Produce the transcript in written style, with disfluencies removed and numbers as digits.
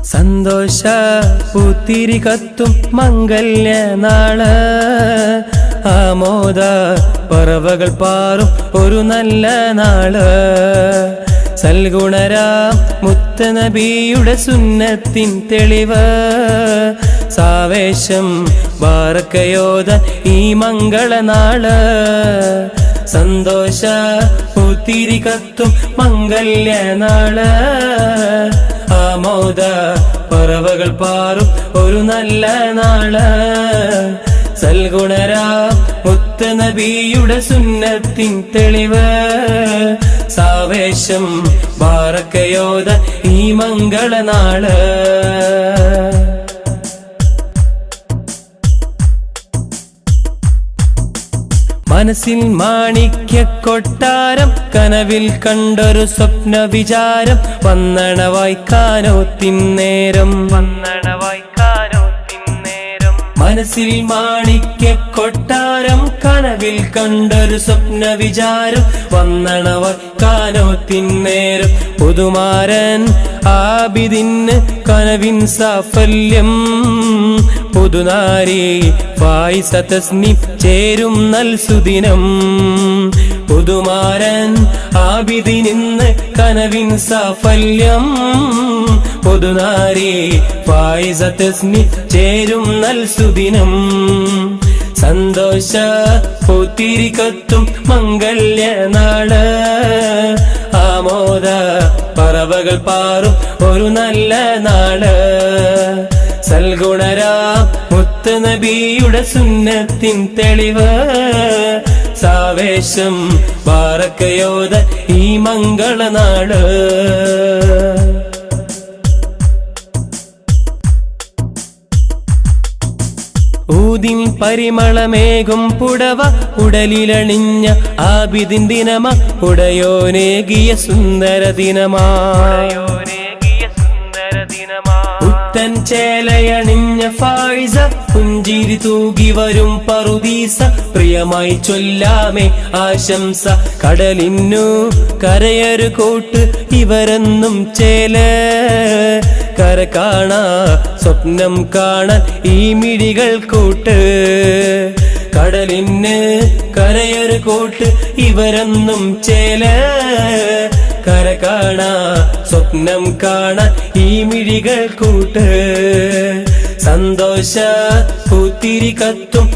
സന്തോഷ പൂത്തിരി കത്തും മംഗല്യ നാള് ആമോദ പറവകൾ പാറും ഒരു നല്ല നാള് സൽഗുണരാം മുത്തനബിയുടെ സുന്നത്തിൻ തെളിവ് സാവേശം ബാറക്കയോദൻ ഈ മംഗളനാള് സന്തോഷ പൂത്തിരി കത്തും മംഗല്യ നാള് ആമോദ പറവകൾ പാറും ഒരു നല്ല നാള് സൽഗുണരാം മുത്തനബിയുടെ സുന്നത്തിൻ തെളിവ് സാവേശം ബാറക്കയോദൻ ഈ മംഗളനാള് മനസ്സിൽ മാണിക്യ കൊട്ടാരം കനവിൽ കണ്ടൊരു സ്വപ്ന വിചാരം വന്നണവായിക്കാനോ തിന്നേരം മനസ്സിൽ മാണിക്യ കൊട്ടാരം കനവിൽ കണ്ടൊരു സ്വപ്ന വിചാരം വന്നണവായിക്കാനോ തിന്നേരം പുതുമാരൻ ആബിദിന് കനവിൻ സാഫല്യം പുതുനാരി ഫായിസ തസ്നീം ചേരും നൽ സുദിനം പുതുമാരൻ ആബിദിനിന്ന് കനവിൻ സാഫല്യം പുതുനാരി ഫായിസ തസ്നീം ചേരും നൽ സുദിനം സന്തോഷ പൂത്തിരി കത്തും മംഗല്യ നാള് ആമോദ പറവകൾ പാറും ഒരു നല്ല നാള് സൽഗുണരാം മുത്തനബിയുടെ സുന്നത്തിൻ തെളിവ് സാവേശം ബാറക്കയോദൻ ഈ മംഗളനാള് ഊതിൻ പരിമളമേകും പുടവ ഉടലിലണിഞ്ഞ ആബിദിൻ ദിനമ ഉടയോനേകിയ സുന്ദര ദിനമാ ഉത്തൻ ചേലയണിഞ്ഞ ഫായിസ പുഞ്ചിരി തൂകി വരും പറുദീസ പ്രിയമായി ചൊല്ലാമേ ആശംസ കടലിന്നു കരയരു കൂട്ട് ഇവരെന്നും ചേല കര കാണാ സ്വപ്നം കാണാൻ ഈ മിഴികൾ കൂട്ട് കടലിന് കരയൊരു കൂട്ട് ഇവരെന്നും ചേല കര കാണാ സ്വപ്നം കാണാൻ ഈ മിഴികൾ കൂട്ട് സന്തോഷ പൂത്തിരി കത്തും